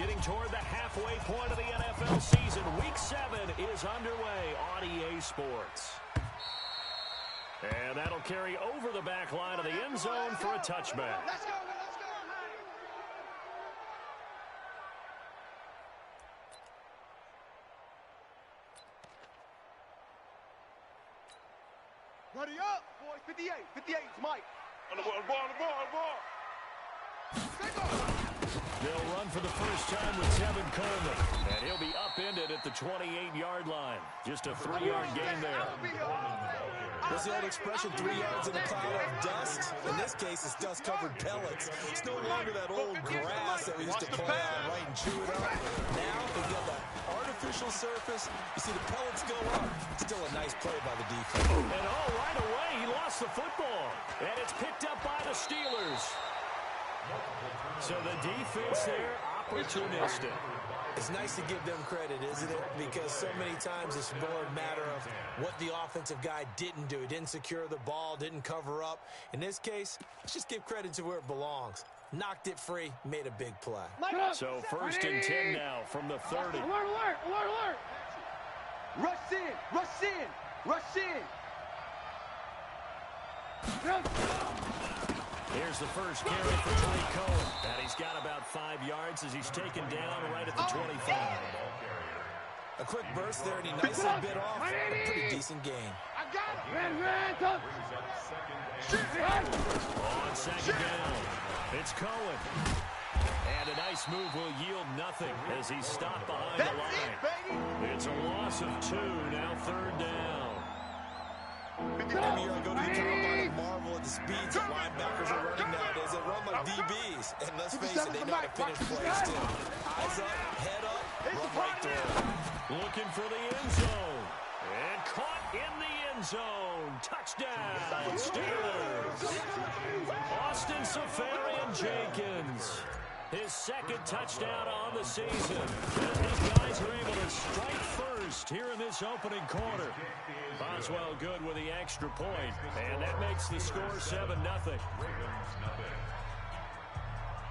Getting toward the halfway point of the NFL season. Week 7 is underway on EA Sports. And that'll carry over the back line of the end zone for a touchback. Let's go, let's go. Ready up, boys. 58. 58 is Mike. On the ball. They'll run for the first time with Tevin Coleman. And he'll be upended at the 28-yard line. Just a 3-yard gain there. What's the old expression, 3 yards in a cloud of dust? In this case, it's dust-covered pellets. It's no longer that old grass that we used to play on, right, and chew it up. Now, we've got that artificial surface. You see the pellets go up. Still a nice play by the defense. And right away, he lost the football. And it's picked up by the Steelers. So the defense there, opportunistic. It's nice to give them credit, isn't it? Because so many times it's more a matter of what the offensive guy didn't do. He didn't secure the ball, didn't cover up. In this case, let's just give credit to where it belongs. Knocked it free, made a big play. So 1st and 10 now from the 30. Alert. Rush in. Here's the first carry for Trey Cohen. And he's got about 5 yards as he's taken down right at the 25. A quick burst there, and he nicely bit off a pretty decent gain. I got it. On second down, it's Cohen. And a nice move will yield nothing as he's stopped behind the line. It's a loss of 2, now 3rd down. Every year I go to the combine and marvel at the speeds that linebackers are running nowadays. They run like DBs. And let's face it, they know how to finish plays too. Eyes up, head up, run right through. Looking for the end zone. And caught in the end zone. Touchdown, Steelers. Austin Seferian-Jenkins. His 2nd touchdown on the season. As these guys are able to strike first here in this opening quarter. Boswell good with the extra point. And that makes the score 7-0.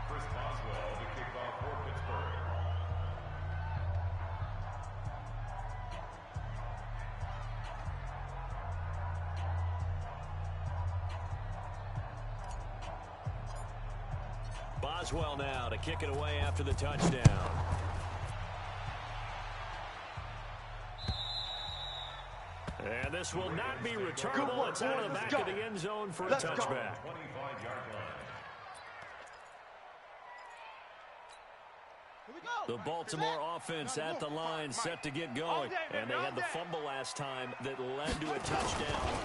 Chris Boswell to kick off for Pittsburgh. Boswell now to kick it away after the touchdown. And this will not be returnable. It's out of the back of the end zone for a touchback. 25-yard line. The Baltimore offense at the line set to get going. And they had the fumble last time that led to a touchdown.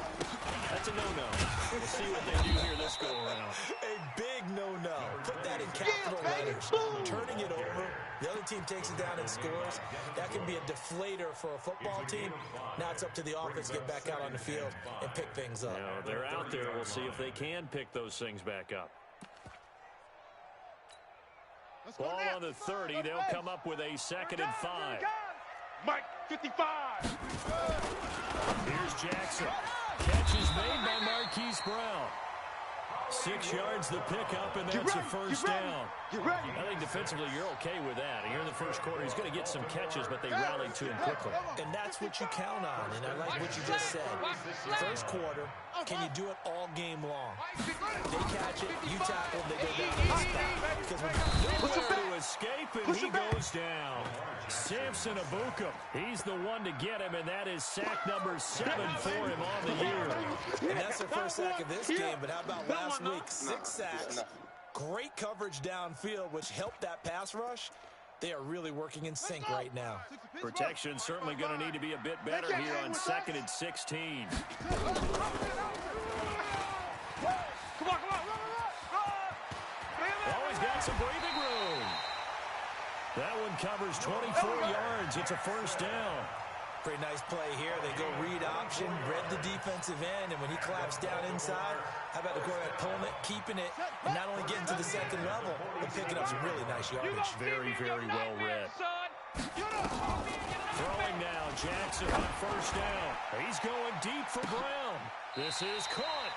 That's a no-no. We'll see what they do here this go-around. A big no-no. Put that in capital letters. Turning it over. The other team takes it down and scores. That can be a deflator for a football team. Now it's up to the offense to get back out on the field and pick things up. Now, they're out there. We'll see if they can pick those things back up. Ball on the 30. They'll come up with a 2nd and 5. Mike, 55. Here's Jackson. Catch is made by Marquise Brown. 6 yards the pickup, and that's a first down. I think defensively you're okay with that. Here in the first quarter, he's going to get some catches, but they rallied to him quickly. And that's what you count on, and I like what you just said. First quarter, can you do it all game long? They catch it, you tackle, they go down and stop. Because nowhere to escape, and he goes down. Samson Abukum, he's the one to get him, and that is sack number 7 for him on the year. And that's the first sack of this game, but how about last week? 6 sacks, great coverage downfield, which helped that pass rush. They are really working in sync right now. Protection certainly going to need to be a bit better here on 2nd and 16. Always got some breathing room. That one covers 24 yards. It's a first down. Pretty nice play here. They go read option, read the defensive end, and when he claps down inside, how about the quarterback pulling it, keeping it, and not only getting to the 2nd level, but picking up some really nice yardage. Very, very well read. Throwing now, Jackson on first down. He's going deep for Brown. This is caught.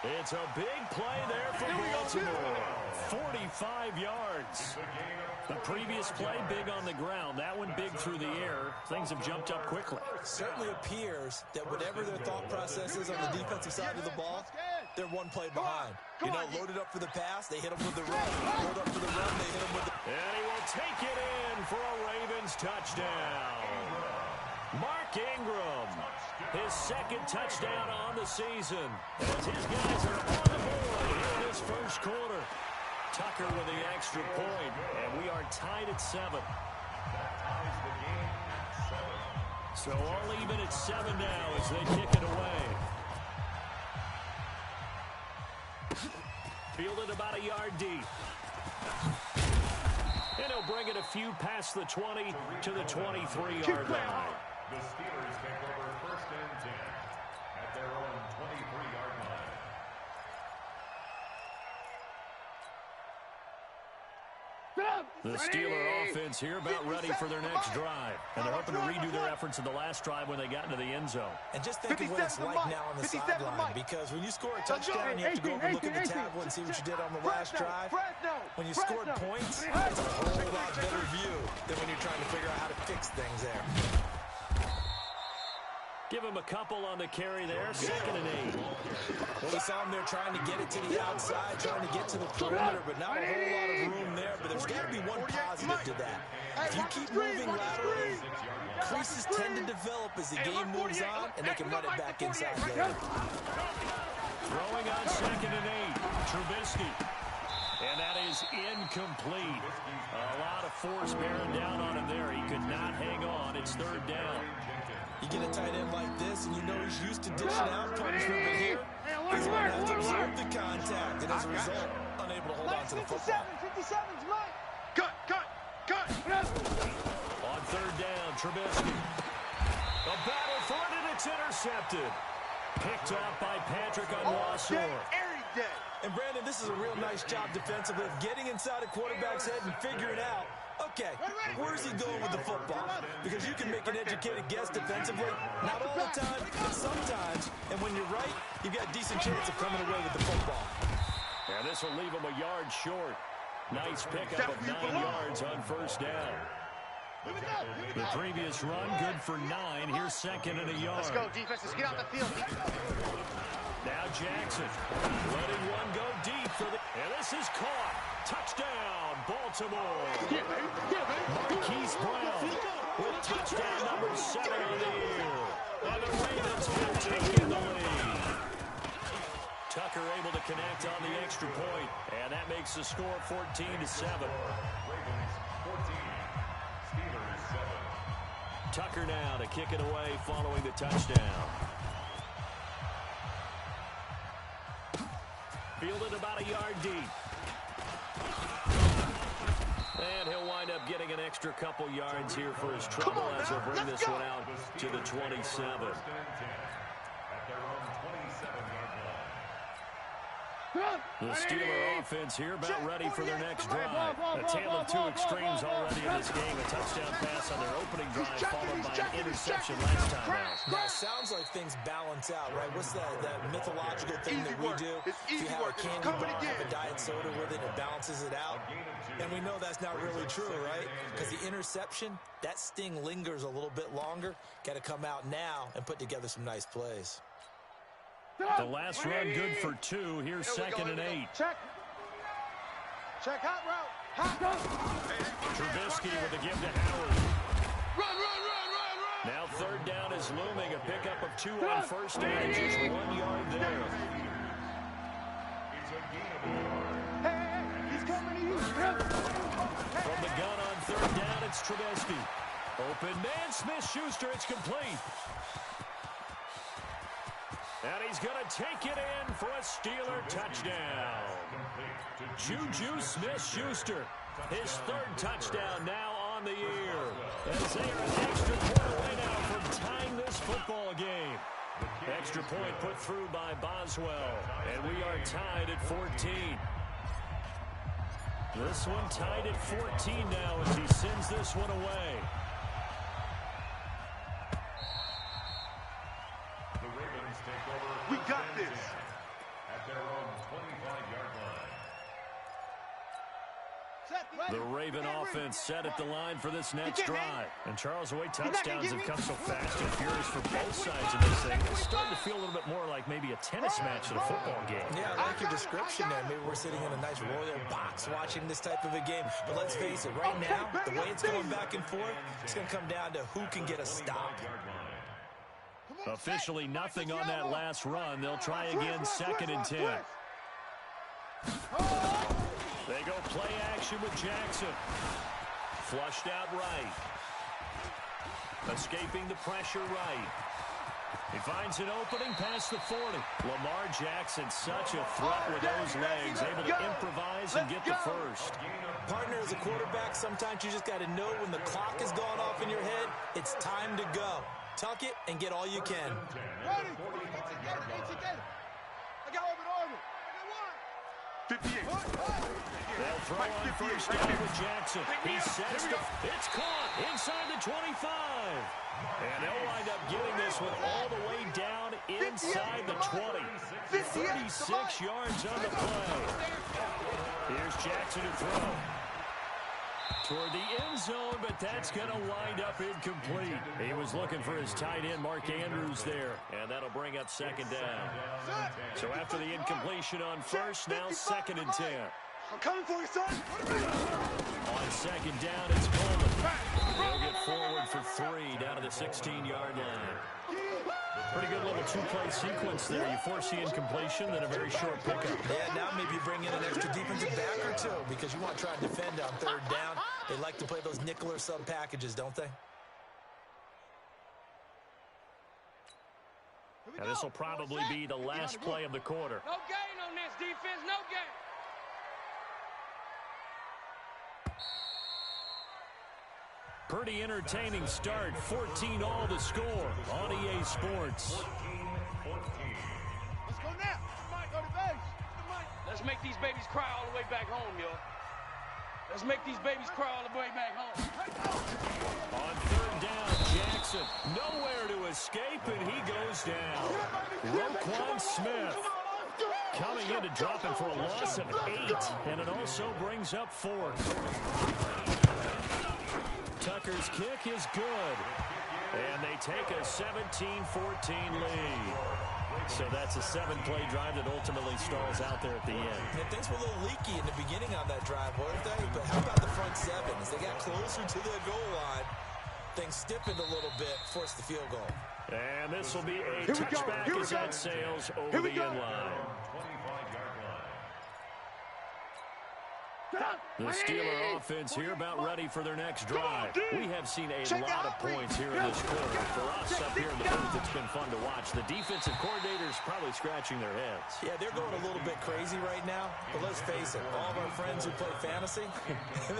It's a big play there for Baltimore. 45 yards. The previous play, big on the ground. That one big through the air. Things have jumped up quickly. It certainly appears that whatever their thought process is on the defensive side of the ball, they're one play behind. You know, loaded up for the pass, they hit them with the run. Load up for the run, they hit them with the... And he will take it in for a Ravens touchdown. Mark Ingram, his second touchdown on the season. As his guys are on the board here in this first quarter. Tucker with the extra point, and we are tied at 7. So all even at 7 now as they kick it away. Fielded about a yard deep. And he'll bring it a few past the 20 to the 23-yard line. The Steelers take over 1st and 10 at their own 23-yard line. The Steeler offense here about ready for their next drive. And they're hoping to redo their efforts in the last drive when they got into the end zone. And just think of what it's like now on the sideline, because when you score a touchdown, you have to go over and look at the tablet and see what you did on the last drive. When you scored points, it's a whole lot better view than when you're trying to figure out how to fix things there. Give him a couple on the carry there. 2nd and 8. Well, we saw him there trying to get it to the outside, trying to get to the perimeter, but not a whole lot of room there. But there's got to be one positive to that. If you keep moving laterally, creases tend to develop as the game moves on, and they can run it back inside there. Throwing on 2nd and 8. Trubisky. And that is incomplete. A lot of force bearing down on him there. He could not hang on. It's 3rd down. You get a tight end like this, and you know he's used to dishing out punishment, but here, he's going to have to absorb the contact, and as a result, unable to hold on to the football. 57's mine. Cut. On 3rd down, Trubisky. A battle for it, and it's intercepted. Picked off by Patrick on Wassor. And Brandon, this is a real nice job defensively of getting inside a quarterback's head and figuring out, okay, where's he going with the football? Because you can make an educated guess defensively, not all the time, but sometimes. And when you're right, you've got a decent chance of coming away with the football. And this will leave him a yard short. Nice pickup of 9 yards on 1st down. The previous run, good for 9. Here's 2nd and a yard. Let's go, defense. Let's get out the field. Now Jackson letting one go deep for the... And this is caught. Touchdown, Baltimore. Marquise Brown with touchdown number 7 on the year. And the Ravens have taken the lead. Tucker able to connect on the extra point. And that makes the score 14-7. Ravens 14, Steelers 7. Tucker now to kick it away following the touchdown. Fielded about a yard deep. And he'll wind up getting an extra couple yards here for his trouble as he'll bring this one out to the 27. At their own 27-yard line. The Steeler offense here about ready for their next drive. A tale of 2 extremes already in this game. A touchdown pass on their opening drive followed by an interception last time out. Now, it sounds like things balance out, right? What's that mythological thing that we do? If you have a candy bar, have a diet soda with it, it balances it out. And we know that's not really true, right? Because the interception, that sting lingers a little bit longer. Got to come out now and put together some nice plays. The last run good for 2. Here's 2nd and 8. Check hot route. Trubisky with a give to Howard. Run. Now 3rd down is looming. A pickup of 2 on 1st down. Just 1 yard there. Hey, he's coming to you. From the gun on 3rd down, it's Trubisky. Open man, Smith-Schuster. It's complete. And he's going to take it in for a Steeler touchdown. Juju Smith-Schuster, his 3rd touchdown now on the year. As they are an extra point away now from tying this football game. Extra point put through by Boswell. And we are tied at 14. This one tied at 14 now as he sends this one away. We got this. At their own 25-yard line. The Raven offense set at the line for this next drive. And Charles, the way touchdowns have come so fast and furious for both sides of this thing, it's starting to feel a little bit more like maybe a tennis match than a football game. Yeah, I like your description there. Maybe we're sitting in a nice royal box watching this type of a game. But let's face it, right now, the way it's going back and forth, it's going to come down to who can get a stop. Officially nothing on that last run. They'll try again, 2nd and 10. They go play action with Jackson. Flushed out right. Escaping the pressure right. He finds an opening past the 40. Lamar Jackson, such a threat with those legs, able to improvise and get the first. Partner, as a quarterback, sometimes you just got to know when the clock has gone off in your head, it's time to go. Tuck it and get all you can. Ready? I got over the armor. 58. They'll throw on first down with Jackson. He sets the... It's caught inside the 25. And they'll wind up getting this one all the way down inside the 20. 36 yards on the play. Here's Jackson to throw. Toward the end zone, but that's going to wind up incomplete. He was looking for his tight end, Mark Andrews, there. And that'll bring up 2nd down. So after the incompletion on first, now 2nd and 10. I'm coming for you, son. On 2nd down, it's Coleman. He'll get forward for 3 down to the 16-yard line. Pretty good little 2-play sequence there. You force the incompletion, then a very short pickup. Yeah, now maybe you bring in an extra defensive back or two because you want to try and defend on 3rd down. They like to play those nickel or sub packages, don't they? And this will probably be the last play of the quarter. No gain on this defense, no gain. Pretty entertaining start. 14-all to score on EA Sports. Let's go now. Go to base. Let's make these babies cry all the way back home, yo. Let's make these babies cry all the way back home. On 3rd down, Jackson. Nowhere to escape, and he goes down. Roquan Smith coming in to drop him for a loss of 8, and it also brings up 4th. Tucker's kick is good, and they take a 17-14 lead. So that's a 7-play drive that ultimately stalls out there at the end. Yeah, things were a little leaky in the beginning on that drive, weren't they? But how about the front 7? As they got closer to the goal line, things stiffened a little bit, forced the field goal. And this will be a touchback as that sails over the end line. The Steeler offense here about ready for their next drive. We have seen a lot of points here in this quarter. For us up here in the booth, it's been fun to watch. The defensive coordinators probably scratching their heads. Yeah, they're going a little bit crazy right now. But let's face it, all of our friends who play fantasy,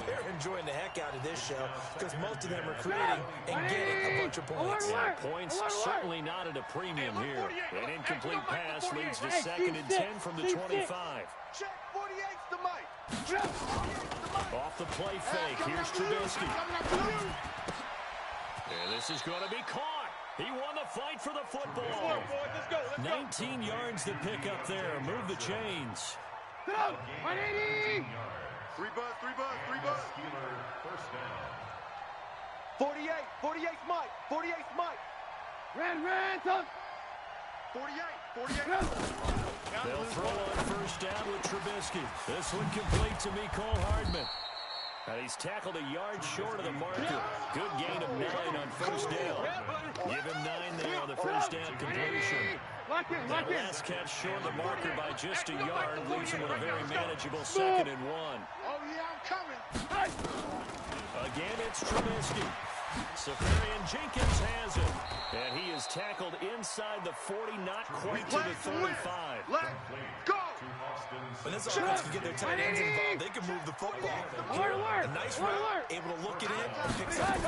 they're enjoying the heck out of this show because most of them are creating and getting a bunch of points. Yeah, points certainly not at a premium here. An incomplete pass leads to 2nd and 10 from the 25. Check 48's the mic. Off the play fake, here's Trubisky. And this is going to be caught. He won the fight for the football. 19 yards to pick up there. Move the chains. 180. 3 buzz. 48. 48's Mike. 48's Mike. Ran, Tuck. 48. They'll throw on first down with Trubisky. This one complete to Mecole Hardman. And he's tackled a yard short of the marker. Good gain of 9 on first down. Give him 9 there on the first down completion. That last catch short of the marker by just a yard leaves him with a very manageable 2nd and 1. Oh, yeah, I'm coming. Again, it's Trubisky. Safarian Jenkins has it. And he is tackled inside the 40, not quite to the 35. Let's go. When this offense can get their tight ends involved, they can move the football. Here, a nice route, able to look it in, and picks up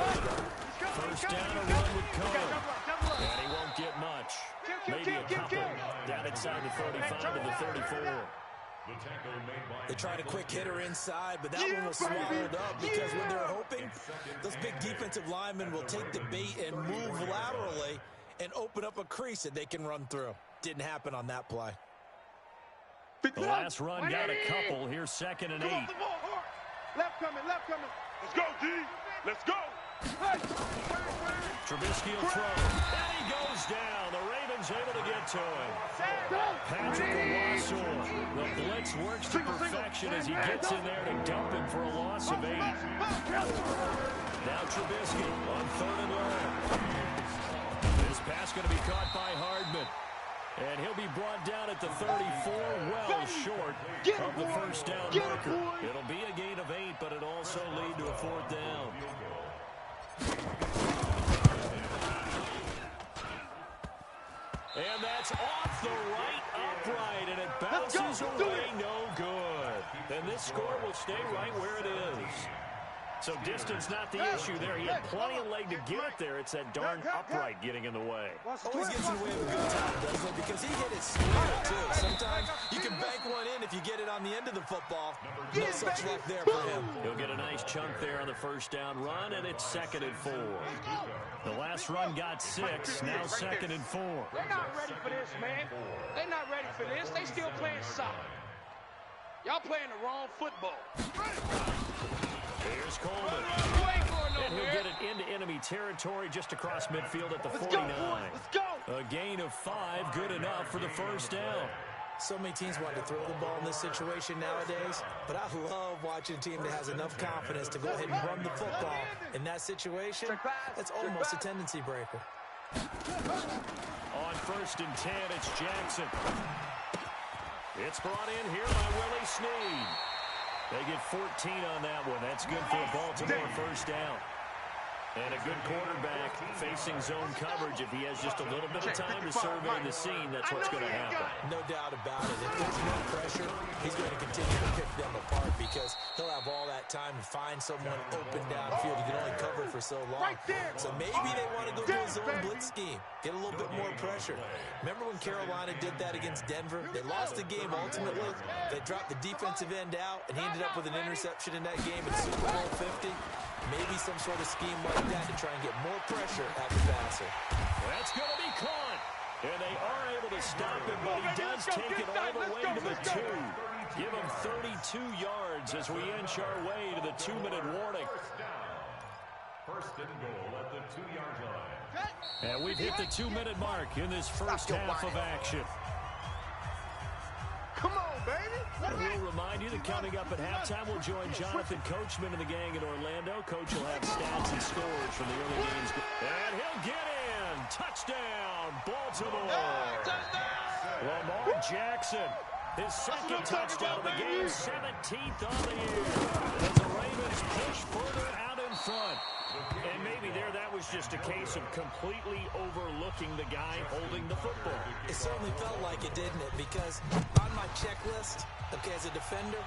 first down, a run with Cohen. And he won't get much. Maybe a couple. Down inside the 35 to the 34. They tried a quick hitter inside, but that one was swallowed up because when they're hoping, those big defensive linemen will take the bait and move laterally and open up a crease that they can run through. Didn't happen on that play. The last run got a couple. Here's 2nd and 8. Left coming, left coming. Let's go, D. Let's go. Trubisky will throw, and he goes down. The Ravens able to get to him. Patrick Owasor, the blitz works to perfection as he gets in there to dump him for a loss of 8. Now Trubisky on 3rd and long. This pass going to be caught by Hardman. And he'll be brought down at the 34, well short of the first down marker. It'll be a gain of 8, but it'll also lead to a 4th down. And that's off the right upright, and it bounces away, no good. And this score will stay right where it is. So distance not the issue there. He had plenty of leg to get it there. It's that darn upright getting in the way. Always gets in the way of a good time, doesn't it? Because he hit it square, too. Sometimes you can bank one in if you get it on the end of the football. No such luck there for him. He'll get a nice chunk there on the first down run, and it's 2nd and 4. The last run got 6, now 2nd and 4. They're not ready for this, man. They're not ready for this. They still playing soccer. Y'all playing the wrong football. Here's Coleman. And he'll get it into enemy territory just across midfield at the 49. A gain of 5, good enough for the first down. So many teams want to throw the ball in this situation nowadays, but I love watching a team that has enough confidence to go ahead and run the football. In that situation, that's almost a tendency breaker. On 1st and 10, it's Jackson. It's brought in here by Willie Snead. They get 14 on that one. That's good for a Baltimore first down. And a good quarterback facing zone coverage. If he has just a little bit of time to survey the scene, that's what's going to happen. No doubt about it. If there's no pressure, he's going to continue to pick them apart because he'll have all that time to find someone open downfield. He can only cover for so long. So maybe they want to go to a zone blitz scheme. Get a little bit more pressure. Remember when Carolina did that against Denver? They lost the game ultimately. They dropped the defensive end out, and he ended up with an interception in that game in Super Bowl 50. Maybe some sort of scheme like that to try and get more pressure at the passer. That's going to be caught. And they are able to stop him, but he does take it all the way to the 2. Give him 32 yards as we inch our way to the 2-minute warning. First and goal at the 2-yard line. And we've hit the 2-minute mark in this first half of action. Come on, baby. And we'll remind you that coming up at halftime, we'll join Jonathan Coachman and the gang in Orlando. Coach will have stats and scores from the early games. And he'll get in. Touchdown, Baltimore. Lamar Jackson, his second touchdown of the game, 17th on the year. As the Ravens push further out in front. And maybe that was just a case of completely overlooking the guy holding the football. It certainly felt like it, didn't it? Because on my checklist, okay, as a defender,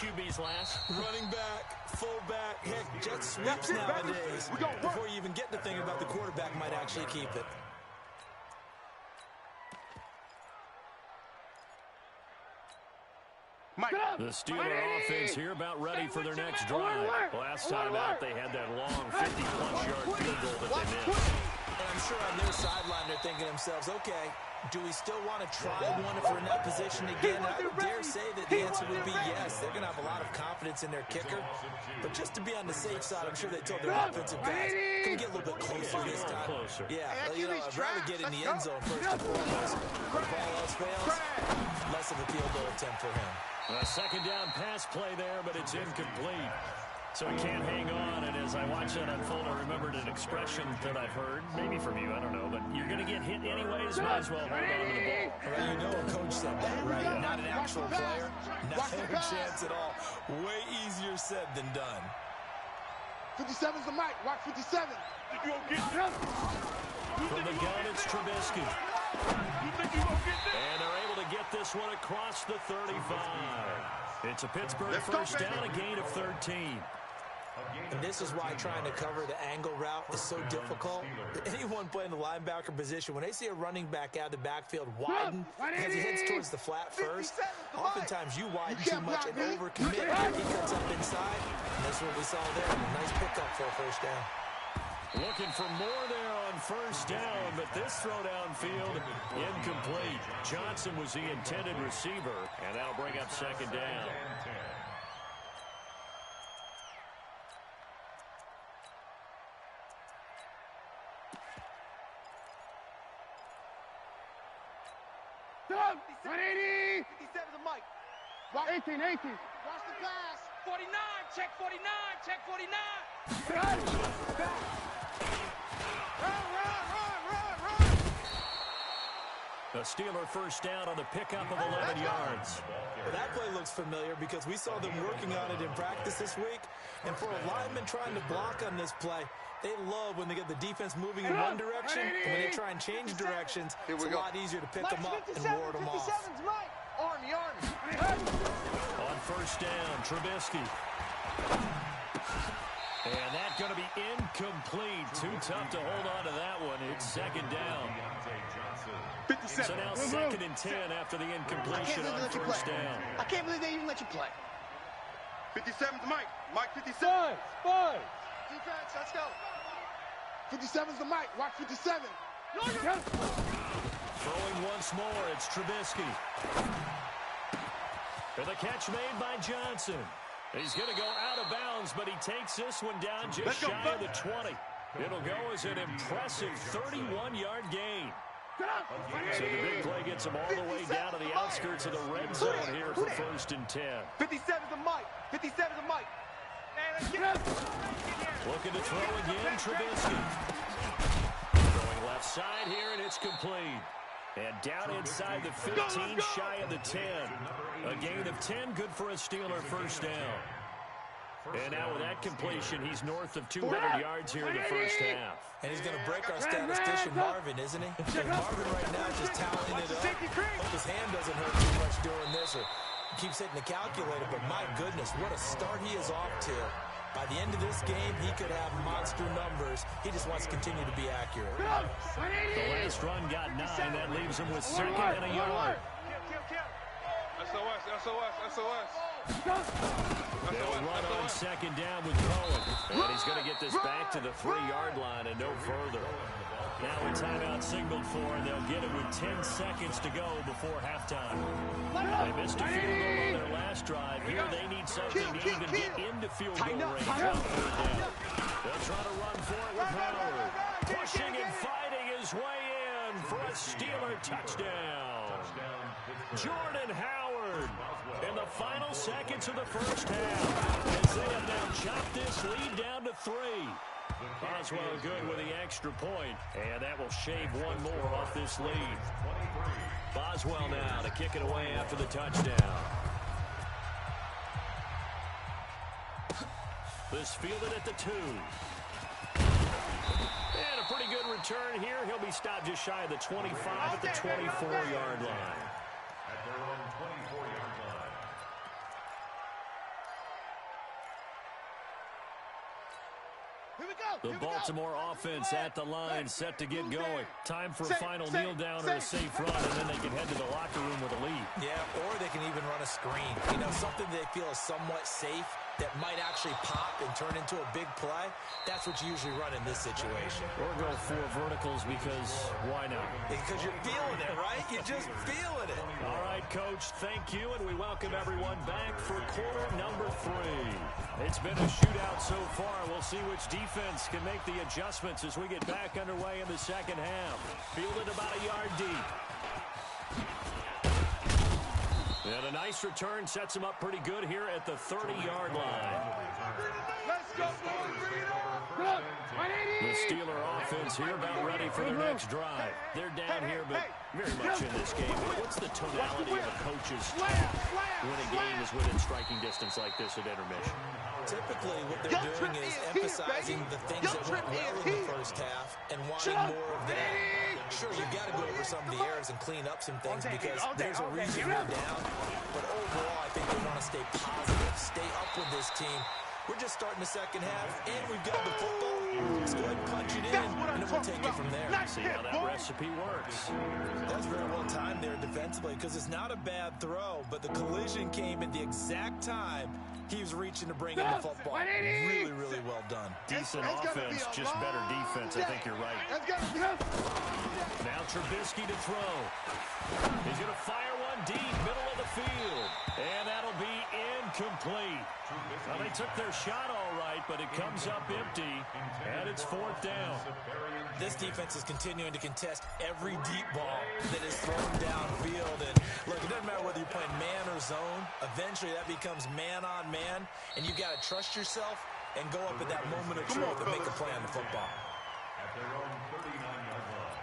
QB's last. running back, fullback, heck, jet sweeps nowadays. Before you even get to thinking about the quarterback might actually keep it. The Steeler offense here about ready for their next drive. Last time out, they had that long 50-plus yard field goal that they missed. And I'm sure on their sideline they're thinking to themselves, okay, do we still want to try one if we're in that position again? I would dare say that the answer would be yes. They're going to have a lot of confidence in their kicker. But just to be on the safe side, I'm sure they told their offensive guys, can we get a little bit closer this time? Yeah, you know, I'd rather get in the end zone first and foremost. But if all else fails, less of a field goal attempt for him. A second down pass play there, but it's incomplete. So he can't hang on, and as I watch that unfold, I remembered an expression that I've heard, maybe from you, I don't know, but you're going to get hit anyways, might as well hold on to the ball. Well, you know a coach said that, right? Not an actual player. Not a chance at all. Way easier said than done. 57's the mic. Watch 57. You gonna get it? From the gun, it's Trubisky. You think you gonna get this? And they're able to get this one across the 35. It's a Pittsburgh first down, a gain of 13. And this is why trying to cover the angle route is so difficult. Anyone playing the linebacker position, when they see a running back out of the backfield widen as he heads towards the flat first, oftentimes you widen too much and overcommit. He cuts up inside, and that's what we saw there. A nice pickup for a first down. Looking for more there on first down, but this throw downfield incomplete. Johnson was the intended receiver, and that'll bring up second down. 180. 57 is a Mike. 18. Watch the pass. 49, check 49, check 49. Run. A Steeler first down on the pickup of 11 yards. Well, that play looks familiar because we saw them working on it in practice this week. And for a lineman trying to block on this play, they love when they get the defense moving in one direction. And when they try and change directions, it's a lot easier to pick them up and ward them off. 57's Mike. Army. On first down, Trubisky. And that's going to be incomplete. Too tough to hold on to that one. It's second down. 57. So now 2nd and 10 after the incompletion on first down. I can't believe they even let you play. 57's Mike. Mike 57. Five. Defense, let's go. 57's the Mike. Watch 57. Throwing once more, it's Trubisky. And the catch made by Johnson. He's going to go out of bounds, but he takes this one down just shy of the 20. It'll go as an impressive 31-yard gain. So the big play gets him all the way down to the outskirts of the red zone here for 1st and 10. 57's the Mike. 57's the Mike. Looking to throw again, Trubisky. Going left side here, and it's complete. And down inside the 15, shy of the 10. A gain of 10, good for a Steeler first down. And now with that completion, he's north of 200 yards here in the first half. And he's going to break our statistician, Marvin, isn't he? Because Marvin right now is just tallying it up. Hope his hand doesn't hurt too much doing this or keeps hitting the calculator. But my goodness, what a start he is off to. By the end of this game, he could have monster numbers. He just wants to continue to be accurate. The last run got 9. That leaves him with 2nd and a yard. SOS. They'll run on 2nd down with Cohen. And he's going to get this back to the 3-yard line and no further. Now a timeout signaled for, and they'll get it with 10 seconds to go before halftime. They missed a field goal on their last drive. Here they need something to even get into field goal range on 3rd down. They'll try to run for it with Howard. Pushing and fighting his way in for a Steeler touchdown. Jordan Howard in the final seconds of the first half as they have now chopped this lead down to 3. Boswell good with the extra point, and that will shave one more off this lead. Boswell now to kick it away after the touchdown. This fielded at the 2. And a pretty good return here. He'll be stopped just shy of the 25 at the 24-yard line. At their own 24-yard line. The Baltimore offense at the line, set to get going. Time for a final kneel down or a safe run, and then they can head to the locker room with a lead. Yeah, or they can even run a screen. You know, something they feel is somewhat safe that might actually pop and turn into a big play. That's what you usually run in this situation. Or go 4 verticals because why not? Because you're feeling it, right? You're just feeling it. All right, Coach, thank you, and we welcome everyone back for quarter number 3. It's been a shootout so far. We'll see which defense can make the adjustments as we get back underway in the second half. Fielded about a yard deep. And a nice return sets him up pretty good here at the 30-yard line. Let's go, boys. Bring it on. The Steeler offense here about ready for their next drive. They're down here, but very much in this game. What's the tonality of a coach's when a game is within striking distance like this at intermission? Typically, what they're doing is emphasizing the things that went well in the first half and wanting more of that. Sure, you've got to go over some of the errors and clean up some things because there's a reason you're down. But overall, I think they want to stay positive, stay up with this team. We're just starting the second half, and we've got the football. Let's go ahead and punch it in, and then we'll take it from there. See how that recipe works. That's very well timed there defensively because it's not a bad throw, but the collision came at the exact time he was reaching to bring in the football. Really, really well done. Decent offense, just better defense. I think you're right. Now Trubisky to throw. He's going to fire one deep, middle of the field. And that'll be incomplete. Well, they took their shot all right, but it comes up empty, and it's 4th down. This defense is continuing to contest every deep ball that is thrown downfield. And look, it doesn't matter whether you're playing man or zone. Eventually, that becomes man on man, and you've got to trust yourself and go up at that moment of truth and make a play on the football. At their own 39-yard line.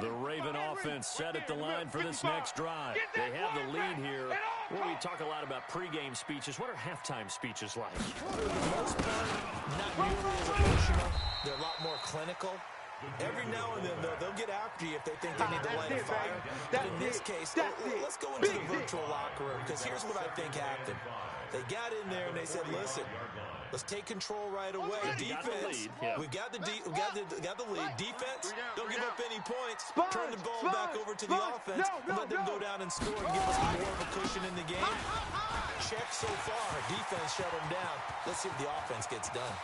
The Raven offense set at the line for this next drive. They have the lead here. Well, we talk a lot about pregame speeches. What are halftime speeches like? For the most part, not nearly as emotional. They're a lot more clinical. Every now and then, though, they'll get after you if they think they need to light a fire. But in this case, let's go into the virtual locker room, because here's what I think happened. They got in there and they said, listen, let's take control right away. Defense, we got the lead. Defense, don't give up any points. Turn the ball back over to the offense and let them go down and score and give us more of a cushion in the game. Check so far. Defense shut them down. Let's see if the offense gets done.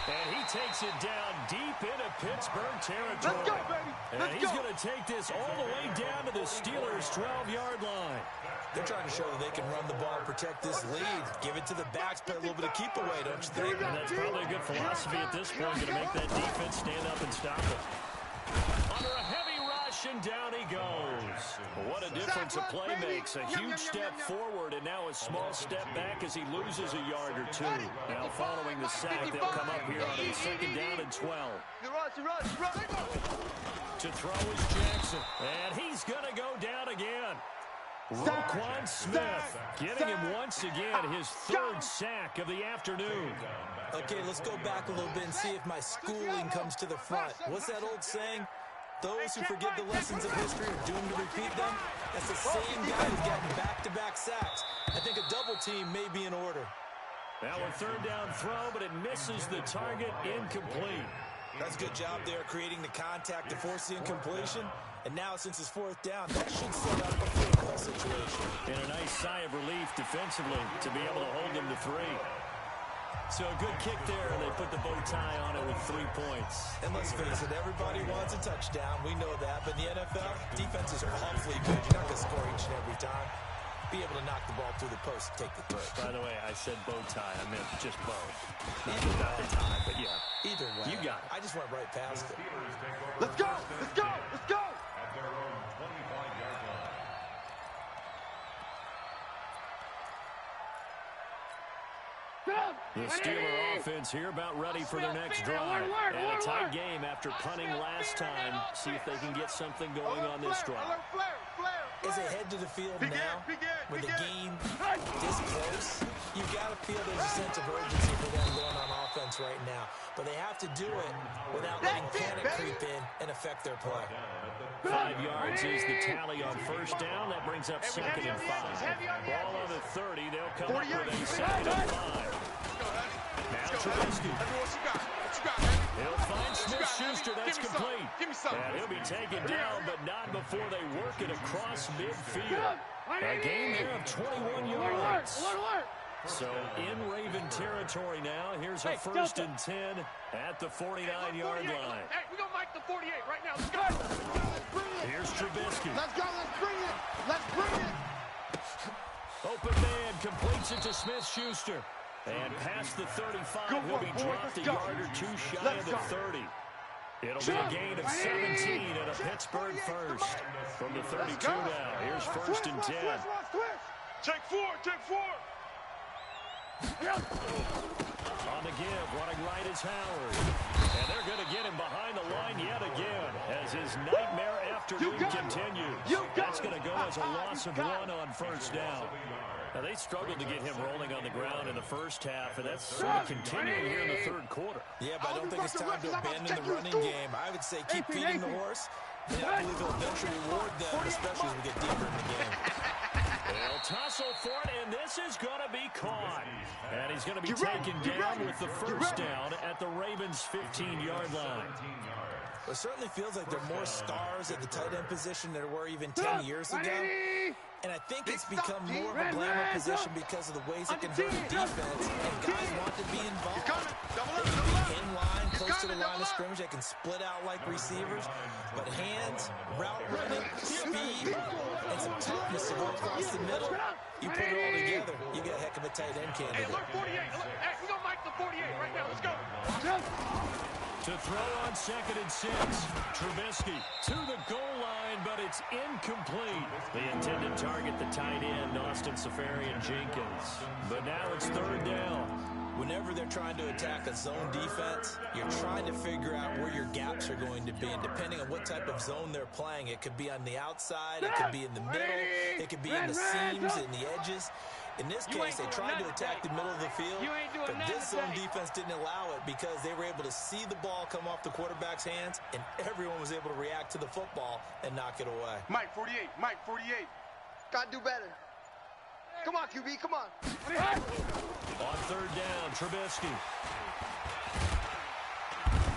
And he takes it down deep into Pittsburgh territory. Let's go, baby. And he's going to take this all the way down to the Steelers' 12-yard line. They're trying to show that they can run the ball and protect this lead. Give it to the backs, play a little bit of keep away, don't you think? And that's probably a good philosophy at this point, going to make that defense stand up and stop it. Under a heavy rush, and down he goes. What a difference a play makes. A huge step forward, and now a small step back as he loses a yard or two. Now following the sack, they'll come up here on a 2nd down and 12. To throw is Jackson, and he's going to go down again. Roquan Smith getting him once again, his 3rd sack of the afternoon. Okay, let's go back a little bit and see if my schooling comes to the front. What's that old saying? Those who forget the lessons of history are doomed to repeat them. That's the same guy who's getting back-to-back sacks. I think a double team may be in order. Now a 3rd down throw, but it misses the target, incomplete. That's a good job there, creating the contact to force the incompletion. And now, since it's 4th down, that should set up a field goal situation. And a nice sigh of relief defensively to be able to hold them to 3. So a good kick there, and they put the bow tie on it with 3 points. And let's face it, everybody wants a touchdown. We know that. But in the NFL, defenses are awfully good. You're not going to score each and every time. Be able to knock the ball through the post and take the throw. By the way, I said bow tie. I meant just bow. Not without the tie, but yeah. Either way. You got it. I just went right past it. Let's go. Let's go. Let's go. At their own 25-yard line. The Steeler offense here about ready for their next drive. And a tight game after punting last time. See if they can get something going on this drive. As they head to the field now, with the game this close, you've got to feel there's a sense of urgency for them going on offense right now. But they have to do it without letting panic creep in and affect their play. 5 yards is the tally on 1st down. That brings up 2nd and 5. Ball on the 30. They'll come up with a 2nd and 5. Now Trubisky. He'll find Smith-Schuster. That's complete. And he'll be taken down, but not before they work it across midfield. A gain there of 21 yards. So in Raven territory now. Here's a 1st and 10 at the 49-yard line. Hey, we're going to make the 48 right now. Let's go. Here's Trubisky. Let's go. Let's bring it. Let's bring it. Open man completes it to Smith-Schuster. And past the 35, he'll be dropped a yard or 2 shy of the 30. It'll be a gain of 17 and a Pittsburgh first. From the 32 now, here's 1st and 10. Take 4. On the give, running right is Howard. And they're going to get him behind the line yet again as his nightmare afternoon continues. That's going to go as a loss of 1 on 1st down. Now, they struggled to get him rolling on the ground in the 1st half, and that's sort of continuing here in the 3rd quarter. Yeah, but I don't think it's time to abandon the running game. I would say keep feeding the horse, and I believe he'll eventually reward them, especially as we get deeper in the game. They'll tussle for it, and this is going to be caught. And he's going to be taken down with the 1st down at the Ravens' 15-yard line. It certainly feels like there are more stars at the tight end position than there were even 10 years ago. And I think it's become more of a glamour position because of the ways it can hurt the defense. And guys want to be involved. They can be in line, close to the line of scrimmage. They can split out like receivers. But hands, route running, speed, and some toughness to go across the middle, you put it all together, you get a heck of a tight end candidate. Hey, look, 48. Look, hey, we're going to mic the 48 right now. Let's go. To throw on 2nd and 6. Trubisky to the goal line, but it's incomplete. The intended target, the tight end, Austin Jenkins. But now it's 3rd down. Whenever they're trying to attack a zone defense, you're trying to figure out where your gaps are going to be. And depending on what type of zone they're playing, it could be on the outside, it could be in the middle, it could be in the seams and the edges. In this case, they tried to attack the middle of the field, but this zone defense didn't allow it because they were able to see the ball come off the quarterback's hands, and everyone was able to react to the football and knock it away. Mike 48, Mike 48. Gotta do better. Come on, QB, come on. On 3rd down, Trubisky.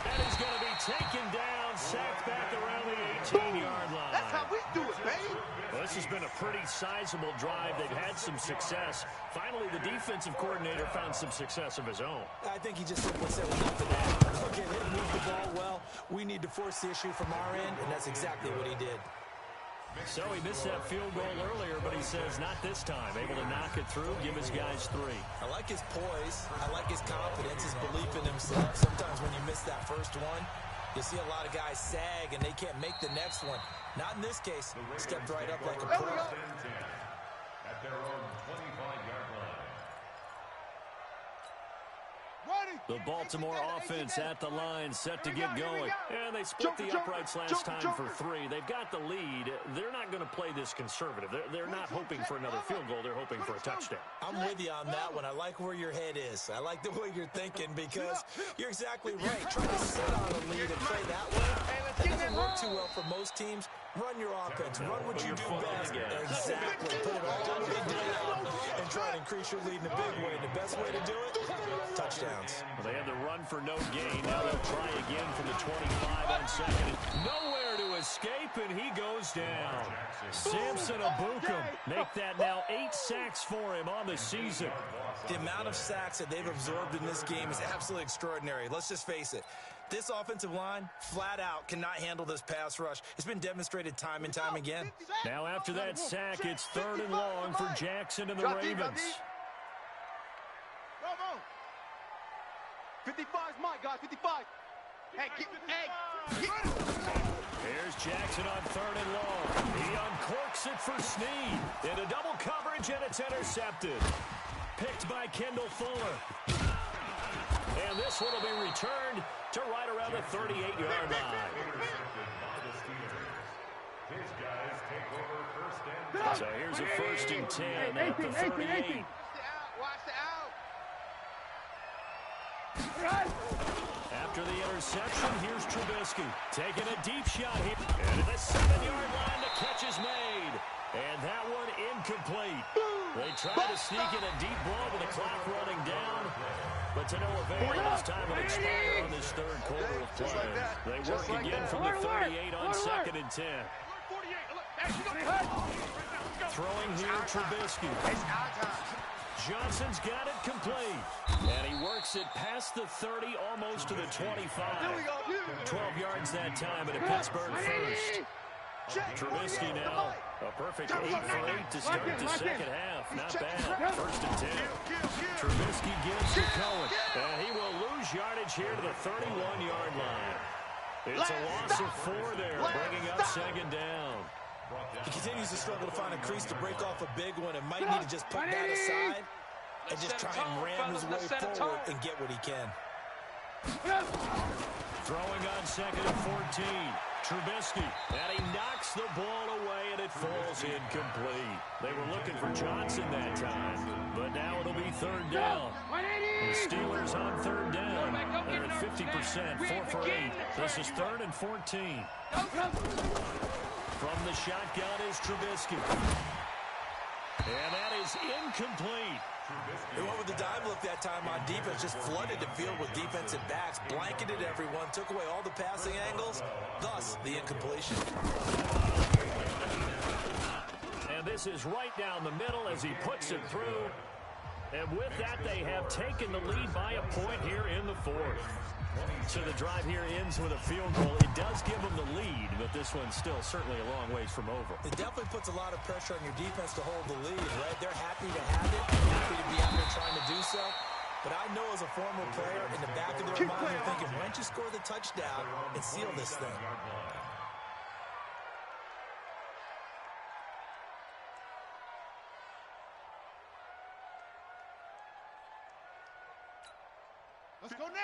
And he's going to be taken down, sacked back around the 18-yard line. That's how we do it, baby. Well, this has been a pretty sizable drive. They've had some success. Finally, the defensive coordinator found some success of his own. I think he just simply said enough of that. Okay, they moved the ball well. We need to force the issue from our end, and that's exactly what he did. So he missed that field goal earlier, but he says not this time. Able to knock it through, give his guys 3. I like his poise. I like his confidence, his belief in himself. Sometimes when you miss that first one, you see a lot of guys sag, and they can't make the next one. Not in this case. Stepped right up like a pro. At their own 25-yard line. The Baltimore offense at the line, set to get going. And they split the uprights last time for 3. They've got the lead. They're not going to play this conservative. They're not hoping for another field goal. They're hoping for a touchdown. I'm with you on that one. I like where your head is. I like the way you're thinking because you're exactly right. Trying to sit on a lead and play that way, that doesn't work too well for most teams. Run your offense. Run what you do best. Exactly. Put it all the way down and try and increase your lead in a big way. And the best way to do it, touchdowns. Well, they had the run for no gain. Now they'll try again from the 25 on 2nd. Nowhere to escape, and he goes down. Samson Abukum make that now 8 sacks for him on the season. The amount of sacks that they've absorbed in this game is absolutely extraordinary. Let's just face it. This offensive line, flat out, cannot handle this pass rush. It's been demonstrated time and time again. Now after that sack, it's 3rd and long for Jackson and the Ravens. 55's mine, guys, 55. Hey, Here's Jackson on 3rd and long. He uncorks it for Snead. Into double coverage, and it's intercepted. Picked by Kendall Fuller. And this one will be returned to right around the 38-yard line. So here's a 1st and 10 at the 38. Watch the out. After the interception, here's Trubisky taking a deep shot here. And at the 7-yard line, the catch is made. And that one incomplete. They try to sneak in a deep ball with the clock running down. But to no avail, as time will expire on this 3rd quarter of play. They work again from the 38 on 2nd and 10. Throwing here, Trubisky. Johnson's got it complete. And he works it past the 30, almost to the 25. 12 yards that time, and a Pittsburgh first. Trubisky now, a perfect 8 for 8 to start the second half. Not bad. 1st and 10. Trubisky gives to Cohen. And he will lose yardage here to the 31-yard line. It's a loss of 4 there, bringing up 2nd down. He continues to struggle to find a crease to break off a big one and might need to just put that aside and just try and ram his way forward and get what he can. Throwing on 2nd and 14. Trubisky, and he knocks the ball away, and it falls incomplete. They were looking for Johnson that time, but now it'll be 3rd down. The Steelers on 3rd down. They're at 50%, 4 for 8. This is 3rd and 14. From the shotgun is Trubisky. And that is incomplete. They went with the dive look that time on defense, just flooded the field with defensive backs, blanketed everyone, took away all the passing angles, thus the incompletion. And this is right down the middle as he puts it through. And with that, they have taken the lead by a point here in the fourth. So the drive here ends with a field goal. It does give them the lead, but this one's still certainly a long ways from over. It definitely puts a lot of pressure on your defense to hold the lead, right? They're happy to have it, happy to be out there trying to do so. But I know as a former player, in the back of their mind, they're thinking, why don't you score the touchdown and seal this thing?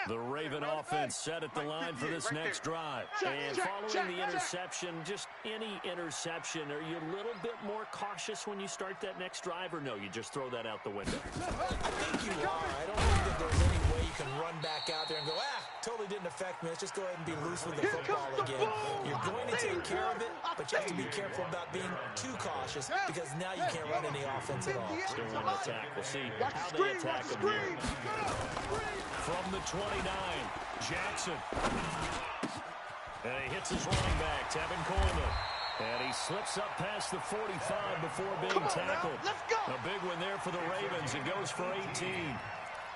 The Raven offense set at the line for this next drive. And following the interception, just any interception, are you a little bit more cautious when you start that next drive, or no, you just throw that out the window? I think you are. I don't think that there's any way you can run back out there and go, totally didn't affect me. Let's just go ahead and be loose with the football again. You're going to take care of it, but you have to be careful about being too cautious because now you can't run any offense at all. Still want to attack. We'll see how they attack them here. From the 29, Jackson. And he hits his running back, Tevin Coleman. And he slips up past the 45 before being tackled. A big one there for the Ravens. It goes for 18.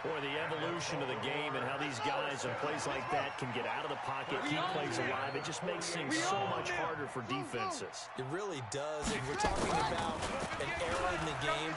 Boy, the evolution of the game and how these guys in plays like that can get out of the pocket, keep plays alive, it just makes things so much harder for defenses. It really does, and we're talking about an era in the game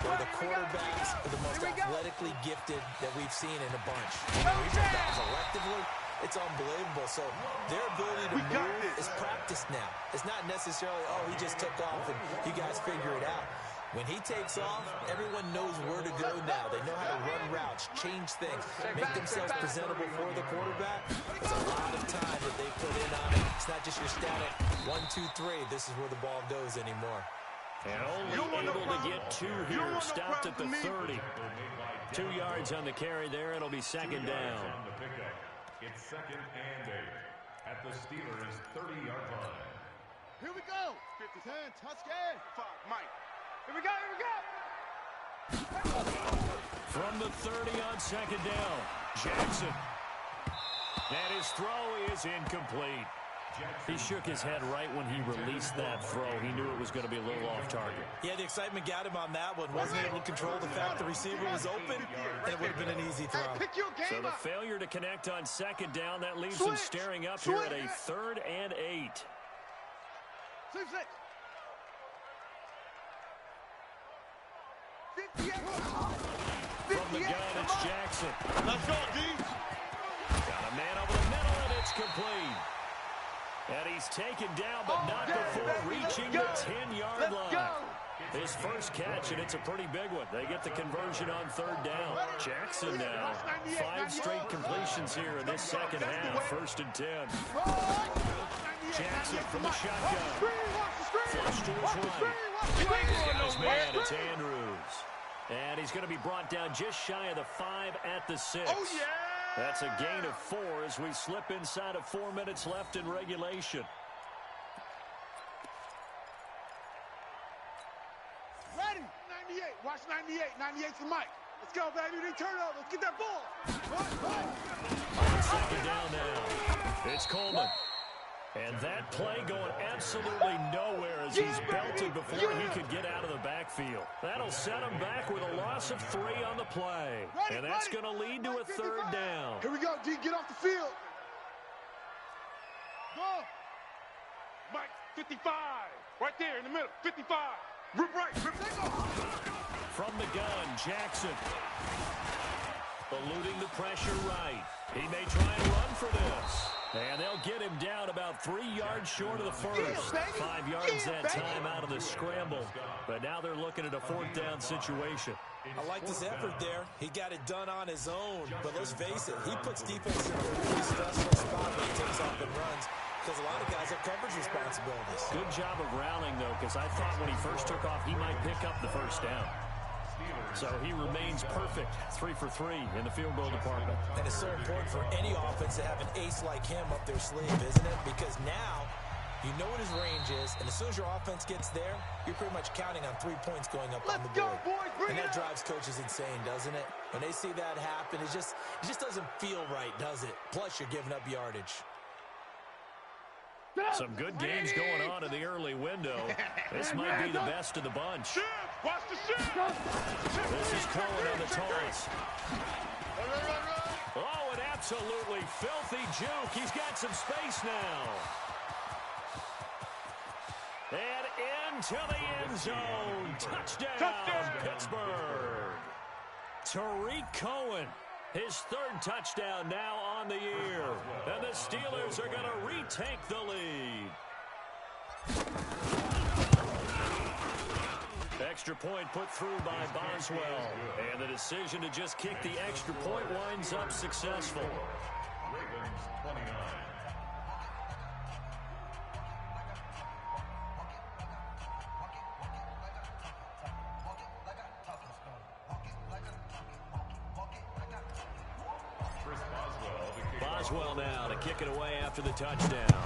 where the quarterbacks are the most athletically gifted that we've seen in a bunch. We've done that collectively. It's unbelievable. So their ability to move is practiced now. It's not necessarily, he just took off and you guys figure it out. When he takes off, everyone knows where to go now. They know how to run routes, change things, make themselves presentable for the quarterback. It's a lot of time that they put in on it. It's not just your static 1, 2, 3. This is where the ball goes anymore. And only able to get 2 here, stopped at the 30. 2 yards on the carry there. It'll be second down. It's second and 8 at the Steelers' 30-yard line. Here we go. 50, 10, touchdown. 5, Mike. Here we go, From the 30 on second down, Jackson. And his throw is incomplete. He shook his head right when he released that throw. He knew it was going to be a little off target. Yeah, the excitement got him on that one. Wasn't able to control the fact the receiver was open, and it would have been an easy throw. So the failure to connect on second down, that leaves them staring up here at a 3rd and 8. From the gun, it's Jackson. Let's go, D. Got a man over the middle, and it's complete. And he's taken down, but not before reaching the 10-yard line. His first catch, and it's a pretty big one. They get the conversion on 3rd down. Jackson now, 5 straight completions here in this second half. 1st and 10. Jackson from the shotgun. Flush to his right. His man, it's Andrews. And he's going to be brought down just shy of the 5 at the 6. Oh, yeah! That's a gain of 4 as we slip inside of 4 minutes left in regulation. Ready? 98. Watch 98. 98's the mic. Let's go, baby. They turn over. Let's get that ball. On second down now. It's Coleman. And that play going absolutely nowhere as he's belted before he could get out of the backfield. That'll set him back with a loss of 3 on the play. And that's going to lead to a 3rd down. Here we go, D. Get off the field. Go. Mike, 55. Right there in the middle. 55. Rip right. Rip left. From the gun, Jackson. Eluding the pressure right. He may try and run for this. And they'll get him down about 3 yards short of the first. 5 yards that time out of the scramble. But now they're looking at a 4th down situation. I liked his effort there. He got it done on his own. But let's face it, he puts defense in a really stressful spot when he takes off and runs. Because a lot of guys have coverage responsibilities. Good job of rallying, though, because I thought when he first took off, he might pick up the 1st down. So he remains perfect, 3 for 3 in the field goal department. And it's so important for any offense to have an ace like him up their sleeve, isn't it? Because now you know what his range is, and as soon as your offense gets there, you're pretty much counting on 3 points going up on the board. And that drives coaches insane, doesn't it? When they see that happen, it just doesn't feel right, does it? Plus, you're giving up yardage. Some good games going on in the early window. This might be the best of the bunch. Watch the shift. This is Cohen on the toss. Oh, an absolutely filthy juke. He's got some space now. And into the end zone. Touchdown, Pittsburgh. Tariq Cohen, his third touchdown now on the year. And the Steelers are going to retake the lead. Extra point put through by Boswell. And the decision to just kick the extra point winds up successful. Ravens 29. Boswell now to kick it away after the touchdown.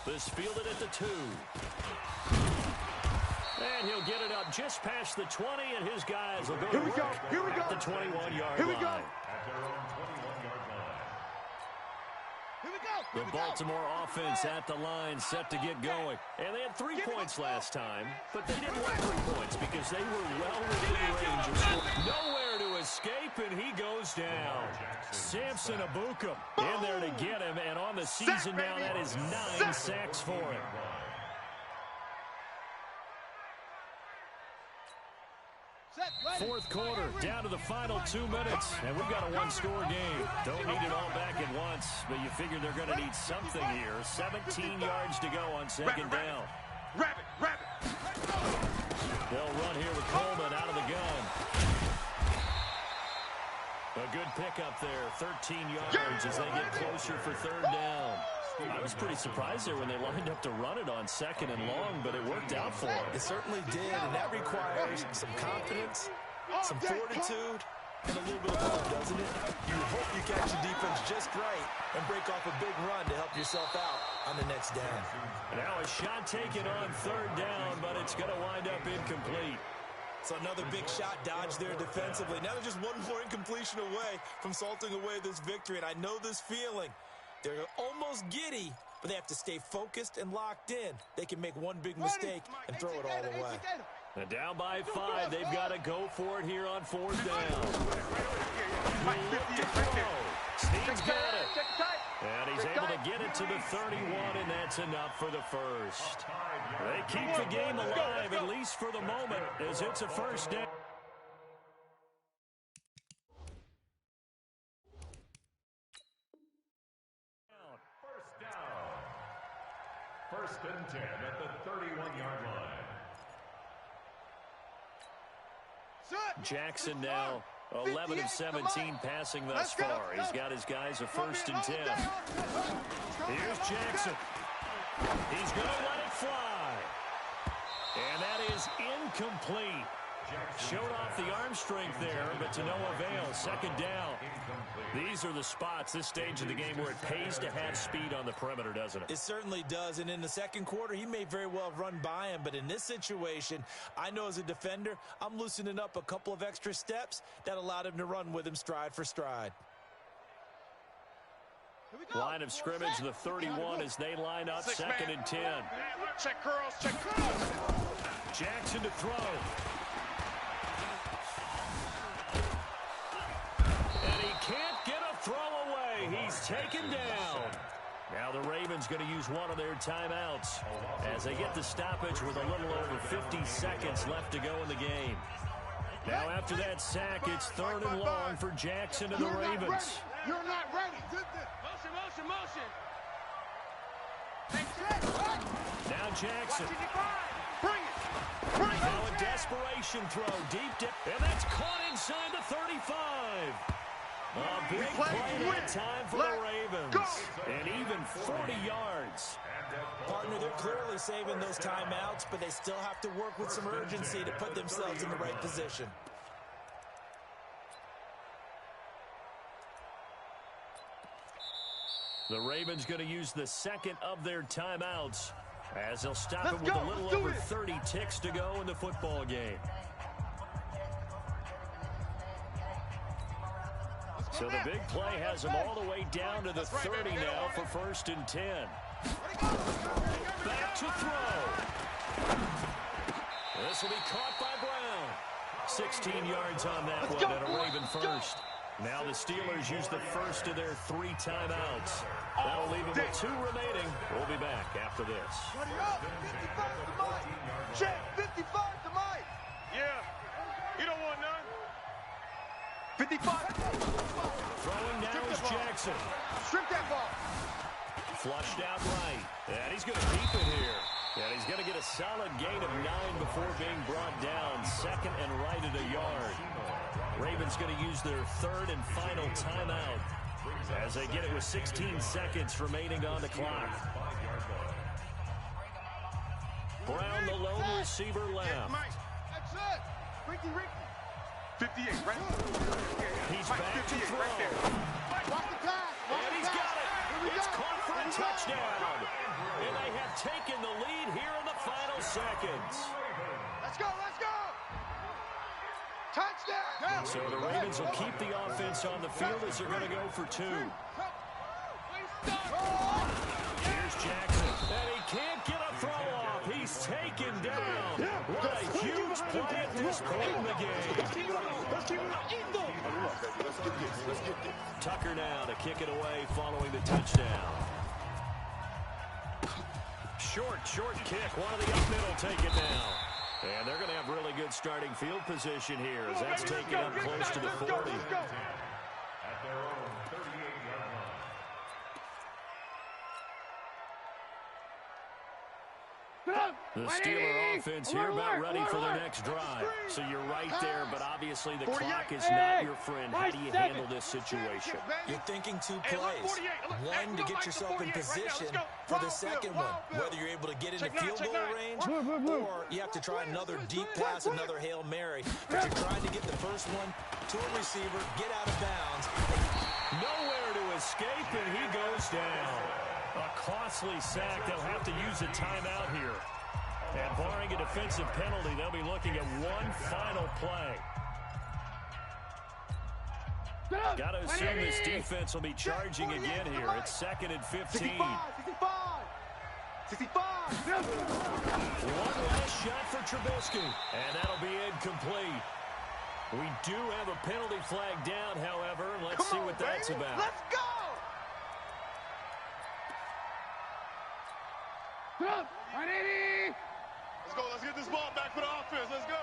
This fielded at the 2. And he'll get it up just past the 20, and his guys will go to work at the 21-yard line. At their own 21-yard line. The Baltimore offense at the line set to get going. And they had 3 points last time, but they didn't want 3 points because they were well within range of scoring. Nowhere to escape, and he goes down. Samson Abuka in there to get him, and on the season now, that is 9 sacks for him. Fourth quarter, down to the final 2 minutes, and we've got a one-score game. Don't need it all back at once, but you figure they're going to need something here. 17 yards to go on second down. Rabbit. They'll run here with Coleman out of the gun. A good pickup there, 13 yards as they get closer for third down. I was pretty surprised there when they lined up to run it on second and long, but it worked out for them. It certainly did, and that requires some confidence, some fortitude, and a little bit of luck, doesn't it? You hope you catch your defense just right and break off a big run to help yourself out on the next down. Now a shot taken on third down, but it's going to wind up incomplete. So another big shot dodged there defensively. Now they're just one more incompletion away from salting away this victory, and I know this feeling. They're almost giddy, but they have to stay focused and locked in. They can make one big mistake and throw it all away. And down by 5, they've got to go for it here on fourth down. Steve's got it. And he's able to get it to the 31, and that's enough for the first. They keep the game alive, at least for the moment, as it's a first down. First and 10 at the 31-yard line. Jackson now 11 of 17 passing thus far. He's got his guys a first and 10. Here's Jackson. He's going to let it fly. And that is incomplete. Showed off the arm strength there, but to no avail. Second down. These are the spots, this stage of the game, where it pays to have speed on the perimeter, doesn't it? It certainly does, and in the second quarter, he may very well have run by him, but in this situation, I know as a defender, I'm loosening up a couple of extra steps that allowed him to run with him stride for stride. Line of scrimmage, the 31 as they line up, second and 10. Check curls. Jackson to throw. And he can't get a throw away. He's taken down. Now the Ravens going to use one of their timeouts as they get the stoppage with a little over 50 seconds left to go in the game. Now after that sack, it's third and long for Jackson and the Ravens. You're not ready. Motion. Now Jackson. Bring it. Now a desperation throw deep down. And that's caught inside the 35. A big play that time for the Ravens. And even 40 yards. Partner, they're clearly saving those timeouts, but they still have to work with some urgency to put themselves in the right position. The Ravens going to use the second of their timeouts as they'll stop it with a little over 30 ticks to go in the football game. So the big play has him all the way down to the 30 now for 1st and 10. Back to throw. This will be caught by Brown. 16 yards on that one and a Raven first. Now the Steelers use the first of their 3 timeouts. That'll leave them with 2 remaining. We'll be back after this. 55 to Mike. Yeah. You don't want none. 55. Throwing now is Jackson. Strip that ball. Flushed out right. And he's going to keep it here. And he's going to get a solid gain of 9 before being brought down. 2nd and right at a yard. Ravens going to use their 3rd and final timeout as they get it with 16 seconds remaining on the clock. Brown, the lone receiver left. That's it. Ricky. 58, right? He's back to throw. Watch the pass. And he's got it. It's caught for a touchdown. And they have taken the lead here in the final seconds. Let's go. Touchdown. So the Ravens will keep the offense on the field as they're going to go for 2. Here's Jackson. And he can't get a throw off. He's taken down. What a huge play at this point in the game. Tucker now to kick it away following the touchdown. Short kick. One of the up middle take it down. And they're going to have really good starting field position here as that's taken up close to the 40. At their own 38-yard line. The Steeler offense here about ready for their next drive. So you're right there, but obviously the clock is not your friend. How do you handle this situation? You're thinking 2 plays. One, to get yourself in position for the second one, whether you're able to get into field goal range or you have to try another deep pass, another Hail Mary. But you're trying to get the first one to a receiver, get out of bounds. Nowhere to escape, and he goes down. A costly sack. They'll have to use a timeout here. And barring a defensive penalty, they'll be looking at one final play. Got to assume this defense will be charging again here. It's 2nd and 15. 65. One last shot for Trubisky, and that'll be incomplete. We do have a penalty flag down, however. Let's see what that's about. Let's go. Let's go. Let's get this ball back for the offense. Let's go.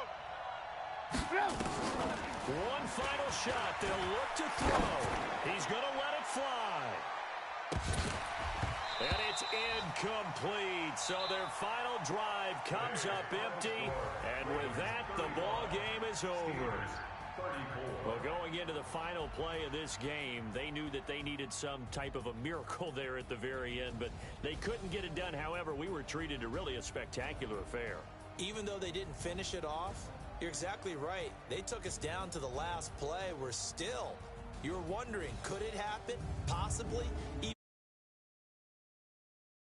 One final shot. They'll look to throw. He's going to let it fly. And it's incomplete. So their final drive comes up empty. And with that, the ball game is over. Well, going into the final play of this game, they knew that they needed some type of a miracle there at the very end, but they couldn't get it done. However, we were treated to really a spectacular affair. Even though they didn't finish it off, you're exactly right. They took us down to the last play. We're still, you're wondering, could it happen? Possibly.